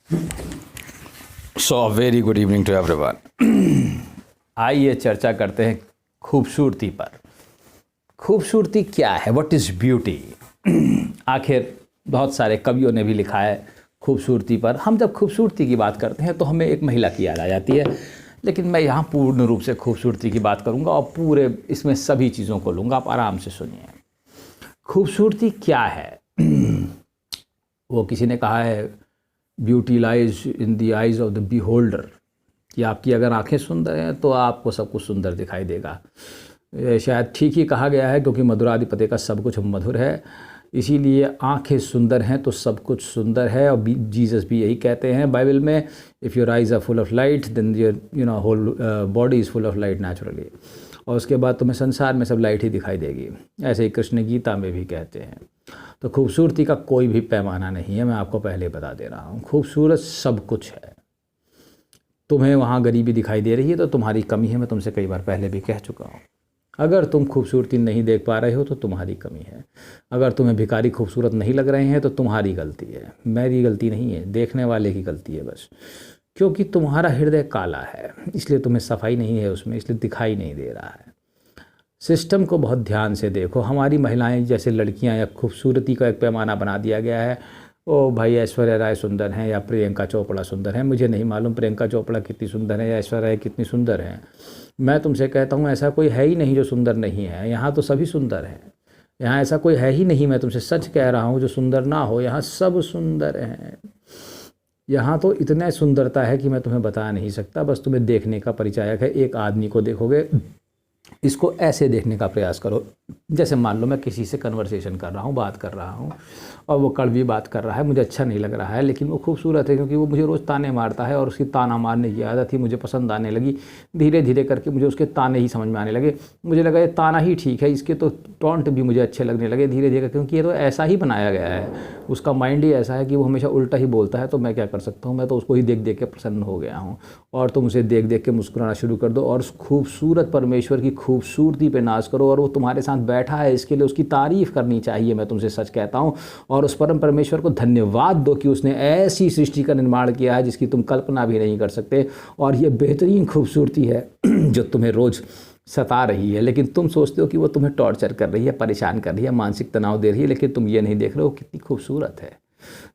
So very good evening to everyone. आइए चर्चा करते हैं खूबसूरती पर। खूबसूरती क्या है? What is beauty? आखिर बहुत सारे कवियों ने भी लिखा है खूबसूरती पर। हम जब खूबसूरती की बात करते हैं तो हमें एक महिला की याद आ जाती है, लेकिन मैं यहाँ पूर्ण रूप से खूबसूरती की बात करूँगा और पूरे इसमें सभी चीज़ों को लूँगा। आप आराम से सुनिए। खूबसूरती क्या है? वो किसी ने कहा है, beauty lies in the eyes of the beholder, कि आपकी अगर आंखें सुंदर हैं तो आपको सब कुछ सुंदर दिखाई देगा। शायद ठीक ही कहा गया है, क्योंकि मधुराधिपति का सब कुछ मधुर है, इसीलिए आंखें सुंदर हैं तो सब कुछ सुंदर है। और जीसस भी यही कहते हैं बाइबल में, if your eyes are full of light then your whole body is full of light naturally. और उसके बाद तुम्हें संसार में सब लाइट ही दिखाई देगी। ऐसे ही कृष्ण गीता में भी कहते हैं। तो खूबसूरती का कोई भी पैमाना नहीं है, मैं आपको पहले बता दे रहा हूँ। खूबसूरत सब कुछ है। तुम्हें वहाँ गरीबी दिखाई दे रही है तो तुम्हारी कमी है, मैं तुमसे कई बार पहले भी कह चुका हूँ। अगर तुम खूबसूरती नहीं देख पा रहे हो तो तुम्हारी कमी है। अगर तुम्हें भिखारी खूबसूरत नहीं लग रहे हैं तो तुम्हारी गलती है, मेरी गलती नहीं है, देखने वाले की गलती है बस। क्योंकि तुम्हारा हृदय काला है, इसलिए तुम्हें सफाई नहीं है उसमें, इसलिए दिखाई नहीं दे रहा है। सिस्टम को बहुत ध्यान से देखो। हमारी महिलाएं जैसे लड़कियां या खूबसूरती का एक पैमाना बना दिया गया है। ओ भाई, ऐश्वर्या राय सुंदर हैं या प्रियंका चोपड़ा सुंदर हैं। मुझे नहीं मालूम प्रियंका चोपड़ा कितनी सुंदर है या ऐश्वर्या राय कितनी सुंदर है। मैं तुमसे कहता हूँ, ऐसा कोई है ही नहीं जो सुंदर नहीं है। यहाँ तो सभी सुंदर हैं। यहाँ ऐसा कोई है ही नहीं, मैं तुमसे सच कह रहा हूँ, जो सुंदर ना हो। यहाँ सब सुंदर हैं। यहाँ तो इतने सुंदरता है कि मैं तुम्हें बता नहीं सकता। बस तुम्हें देखने का परिचायक है। एक आदमी को देखोगे, इसको ऐसे देखने का प्रयास करो जैसे मान लो मैं किसी से कन्वर्सेशन कर रहा हूँ, बात कर रहा हूँ, और वो कड़वी बात कर रहा है, मुझे अच्छा नहीं लग रहा है, लेकिन वो खूबसूरत है क्योंकि वो मुझे रोज़ ताने मारता है और उसकी ताना मारने की आदत थी मुझे पसंद आने लगी। धीरे धीरे करके मुझे उसके ताने ही समझ में आने लगे। मुझे लगा ये ताना ही ठीक है, इसके तो टॉन्ट भी मुझे अच्छे लगने लगे धीरे धीरे, क्योंकि ये तो ऐसा ही बनाया गया है। उसका माइंड ही ऐसा है कि वो हमेशा उल्टा ही बोलता है। तो मैं क्या कर सकता हूँ? मैं तो उसको ही देख देख के प्रसन्न हो गया हूँ। और तुम उसे देख देख के मुस्कुराना शुरू कर दो और उस खूबसूरत परमेश्वर की खूबसूरती पे नाज करो। और वो तुम्हारे साथ बैठा है, इसके लिए उसकी तारीफ़ करनी चाहिए, मैं तुमसे सच कहता हूँ। और उस परम परमेश्वर को धन्यवाद दो कि उसने ऐसी सृष्टि का निर्माण किया है जिसकी तुम कल्पना भी नहीं कर सकते। और ये बेहतरीन खूबसूरती है जो तुम्हें रोज़ सता रही है, लेकिन तुम सोचते हो कि वो तुम्हें टॉर्चर कर रही है, परेशान कर रही है, मानसिक तनाव दे रही है, लेकिन तुम ये नहीं देख रहे हो कितनी खूबसूरत है।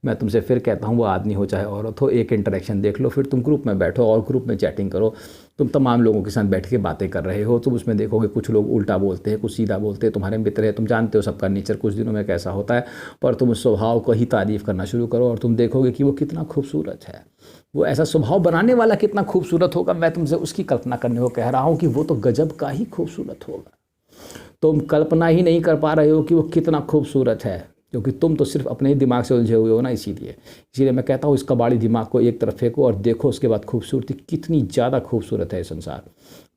मैं तुमसे फिर कहता हूँ, वो आदमी हो चाहे औरत हो, एक इंटरेक्शन देख लो, फिर तुम ग्रुप में बैठो और ग्रुप में चैटिंग करो। तुम तमाम लोगों के साथ बैठ के बातें कर रहे हो, तुम उसमें देखोगे कुछ लोग उल्टा बोलते हैं, कुछ सीधा बोलते हैं, तुम्हारे मित्र हैं, तुम जानते हो सबका नेचर कुछ दिनों में कैसा होता है। पर तुम उस स्वभाव को ही तारीफ़ करना शुरू करो और तुम देखोगे कि वो कितना खूबसूरत है। वो ऐसा स्वभाव बनाने वाला कितना खूबसूरत होगा, मैं तुमसे उसकी कल्पना करने को कह रहा हूँ कि वो तो गजब का ही खूबसूरत होगा। तुम कल्पना ही नहीं कर पा रहे हो कि वो कितना खूबसूरत है, क्योंकि तुम तो सिर्फ अपने ही दिमाग से उलझे हुए हो ना। इसीलिए मैं कहता हूँ, इस कबाड़ी दिमाग को एक तरफ फेंको और देखो उसके बाद खूबसूरती कितनी ज़्यादा खूबसूरत है ये संसार।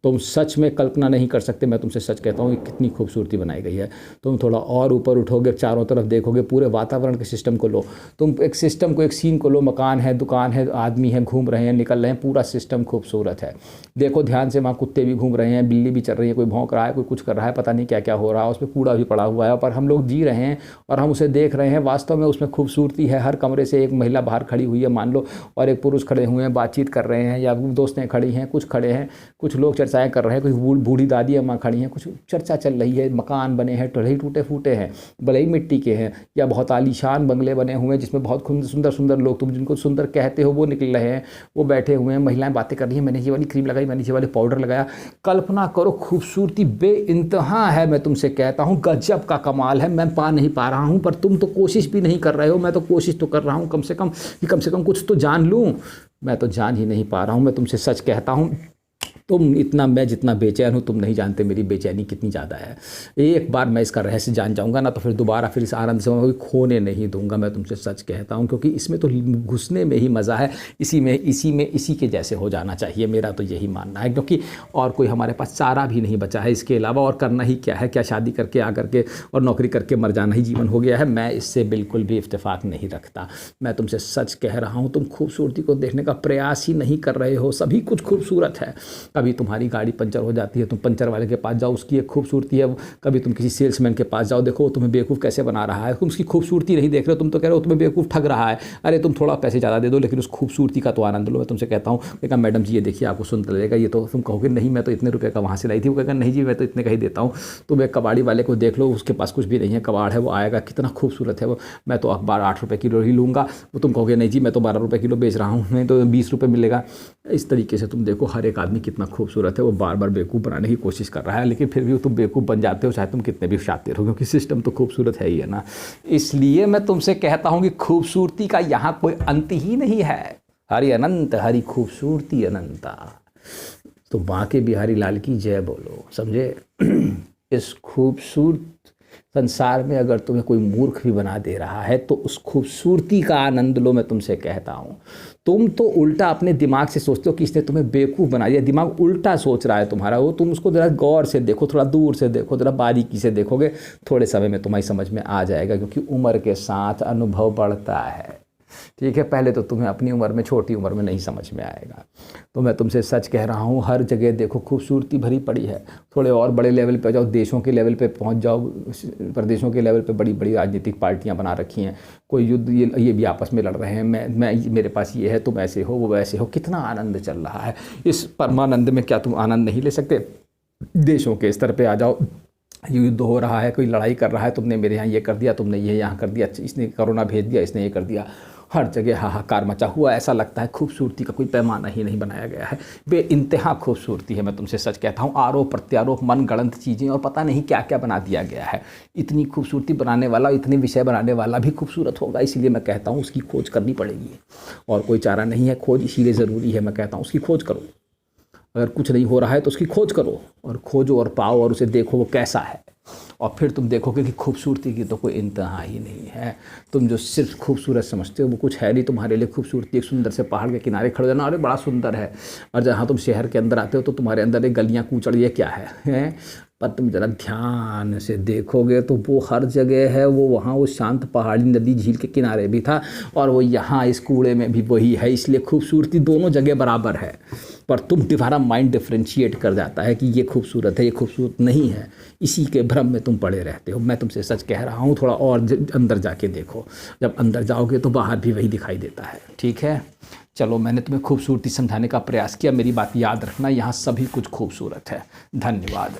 तुम सच में कल्पना नहीं कर सकते। मैं तुमसे सच कहता हूँ कि कितनी खूबसूरती बनाई गई है। तुम थोड़ा और ऊपर उठोगे, चारों तरफ देखोगे, पूरे वातावरण के सिस्टम को लो। तुम एक सिस्टम को, एक सीन को लो, मकान है, दुकान है, आदमी है, घूम रहे हैं, निकल रहे हैं, पूरा सिस्टम खूबसूरत है। देखो ध्यान से, वहाँ कुत्ते भी घूम रहे हैं, बिल्ली भी चल रही है, कोई भौंक रहा है, कोई कुछ कर रहा है, पता नहीं क्या क्या हो रहा है, उसमें कूड़ा भी पड़ा हुआ है, पर हम लोग जी रहे हैं और हम उसे देख रहे हैं। वास्तव में उसमें खूबसूरती है। हर कमरे से एक महिला बाहर खड़ी हुई है मान लो, और एक पुरुष खड़े हुए हैं, बातचीत कर रहे हैं, या दोस्तें खड़ी हैं, कुछ खड़े हैं, कुछ लोग चर्चाएँ कर रहे हैं, कुछ बूढ़ी दादी अम्मा खड़ी हैं, कुछ चर्चा चल रही है। मकान बने हैं, टढ़े टूटे फूटे हैं, भले ही मिट्टी के हैं, या बहुत आलीशान बंगले बने हुए हैं जिसमें बहुत सुंदर सुंदर लोग, तुम जिनको सुंदर कहते हो, वो निकल रहे हैं, वो बैठे हुए हैं। महिलाएं बातें कर रही हैं, मैंने ये वाली क्रीम लगाई, मैंने ये वाली पाउडर लगाया। कल्पना करो, खूबसूरती बेइंतहा है। मैं तुमसे कहता हूँ गजब का कमाल है। मैं पा नहीं पा रहा हूँ, पर तुम तो कोशिश भी नहीं कर रहे हो। मैं तो कोशिश तो कर रहा हूँ कम से कम कुछ तो जान लूँ। मैं तो जान ही नहीं पा रहा हूँ। मैं तुमसे सच कहता हूँ, मैं जितना बेचैन हूँ तुम नहीं जानते मेरी बेचैनी कितनी ज़्यादा है। एक बार मैं इसका रहस्य जान जाऊँगा ना, तो फिर दोबारा फिर इस आनंद से मैं खोने नहीं दूंगा। मैं तुमसे सच कहता हूँ, क्योंकि इसमें तो घुसने में ही मज़ा है। इसी के जैसे हो जाना चाहिए, मेरा तो यही मानना है। क्योंकि और कोई हमारे पास चारा भी नहीं बचा है इसके अलावा। और करना ही क्या है? क्या शादी करके आकर के और नौकरी करके मर जाना ही जीवन हो गया है? मैं इससे बिल्कुल भी इत्तेफाक नहीं रखता। मैं तुमसे सच कह रहा हूँ, तुम खूबसूरती को देखने का प्रयास ही नहीं कर रहे हो। सभी कुछ खूबसूरत है। कभी तुम्हारी गाड़ी पंचर हो जाती है, तुम पंचर वाले के पास जाओ, उसकी एक खूबसूरती है। कभी तुम किसी सेल्समैन के पास जाओ, देखो तुम्हें बेवकूफ़ कैसे बना रहा है, तुम उसकी खूबसूरती नहीं देख रहे हो, तुम तो कह रहे हो तुम्हें बेवकूफ़ ठग रहा है। अरे तुम थोड़ा पैसे ज़्यादा दे दो, लेकिन उस खूबसूरती का तो आनंद लो। मैं तुमसे कहता हूँ, कहेगा मैडम जी ये देखिए आपको सुंदर लगेगा, ये तो तुम कहोगे नहीं मैं तो इतने रुपये का वहाँ से लाई थी, वो कहेगा नहीं जी मैं तो इतने का ही देता हूँ। तुम एक कबाड़ी वाले को देख लो, उसके पास कुछ भी नहीं है, कबाड़ है, वो आएगा कितना खूबसूरत है वो, मैं तो अखबार 8 रुपये किलो ही लूँगा, वो तुम कहोगे नहीं जी मैं तो 12 रुपये किलो बेच रहा हूँ, नहीं तो 20 रुपये मिलेगा। इस तरीके से तुम देखो हर एक आदमी कितना खूबसूरत है, वो बार बार बेवकूफ़ बनाने की कोशिश कर रहा है, लेकिन फिर भी तुम बेवकूफ़ बन जाते हो, चाहे तुम कितने भी शातिर हो, क्योंकि सिस्टम तो खूबसूरत है ही है ना। इसलिए मैं तुमसे कहता हूँ कि खूबसूरती का यहाँ कोई अंत ही नहीं है। हरि अनंत हरि खूबसूरती अनंता। तो बांके बिहारी लाल की जय बोलो, समझे। इस खूबसूरत संसार में अगर तुम्हें कोई मूर्ख भी बना दे रहा है तो उस खूबसूरती का आनंद लो, मैं तुमसे कहता हूँ। तुम तो उल्टा अपने दिमाग से सोचते हो कि इसने तुम्हें बेवकूफ़ बना दिया, दिमाग उल्टा सोच रहा है तुम्हारा, वो तुम उसको ज़रा गौर से देखो, थोड़ा दूर से देखो, ज़रा बारीकी से देखोगे, थोड़े समय में तुम्हारी समझ में आ जाएगा, क्योंकि उम्र के साथ अनुभव बढ़ता है। ठीक है, पहले तो तुम्हें अपनी उम्र में, छोटी उम्र में नहीं समझ में आएगा। तो मैं तुमसे सच कह रहा हूँ, हर जगह देखो खूबसूरती भरी पड़ी है। थोड़े और बड़े लेवल पे जाओ, देशों के लेवल पे पहुँच जाओ, प्रदेशों के लेवल पे बड़ी बड़ी राजनीतिक पार्टियाँ बना रखी हैं, कोई युद्ध ये भी आपस में लड़ रहे हैं, मैं मेरे पास ये है, तुम ऐसे हो, वो वैसे हो, कितना आनंद चल रहा है। इस परमानंद में क्या तुम आनंद नहीं ले सकते? देशों के स्तर पर आ जाओ, युद्ध हो रहा है, कोई लड़ाई कर रहा है, तुमने मेरे यहाँ ये कर दिया, तुमने ये यहाँ कर दिया, इसने कोरोना भेज दिया, इसने ये कर दिया, हर जगह हाहाकार मचा हुआ। ऐसा लगता है खूबसूरती का कोई पैमाना ही नहीं बनाया गया है। बेइंतहा खूबसूरती है, मैं तुमसे सच कहता हूँ। आरोप प्रत्यारोप, मन गढ़ंत चीज़ें और पता नहीं क्या क्या बना दिया गया है। इतनी खूबसूरती बनाने वाला, इतने विषय बनाने वाला भी खूबसूरत होगा, इसीलिए मैं कहता हूँ उसकी खोज करनी पड़ेगी, और कोई चारा नहीं है। खोज इसीलिए ज़रूरी है, मैं कहता हूँ उसकी खोज करो। अगर कुछ नहीं हो रहा है तो उसकी खोज करो, और खोजो और पाओ, और उसे देखो वो कैसा है, और फिर तुम देखोगे कि खूबसूरती की तो कोई इंतहा ही नहीं है। तुम जो सिर्फ खूबसूरत समझते हो वो कुछ है नहीं तुम्हारे लिए। खूबसूरती एक सुंदर से पहाड़ के किनारे खड़े जाना, अरे बड़ा सुंदर है, और जहाँ तुम शहर के अंदर आते हो तो तुम्हारे अंदर एक गलियाँ कूचड़, ये क्या है? पर तुम जरा ध्यान से देखोगे तो वो हर जगह है। वो वहाँ उस शांत पहाड़ी नदी झील के किनारे भी था, और वो यहाँ इस कूड़े में भी वही है। इसलिए खूबसूरती दोनों जगह बराबर है, पर तुम्हारा माइंड डिफ्रेंशिएट कर जाता है कि ये खूबसूरत है, ये खूबसूरत नहीं है। इसी के भ्रम में तुम पड़े रहते हो। मैं तुमसे सच कह रहा हूँ, थोड़ा और अंदर जाके देखो। जब अंदर जाओगे तो बाहर भी वही दिखाई देता है। ठीक है, चलो मैंने तुम्हें खूबसूरती समझाने का प्रयास किया। मेरी बात याद रखना, यहाँ सभी कुछ खूबसूरत है। धन्यवाद।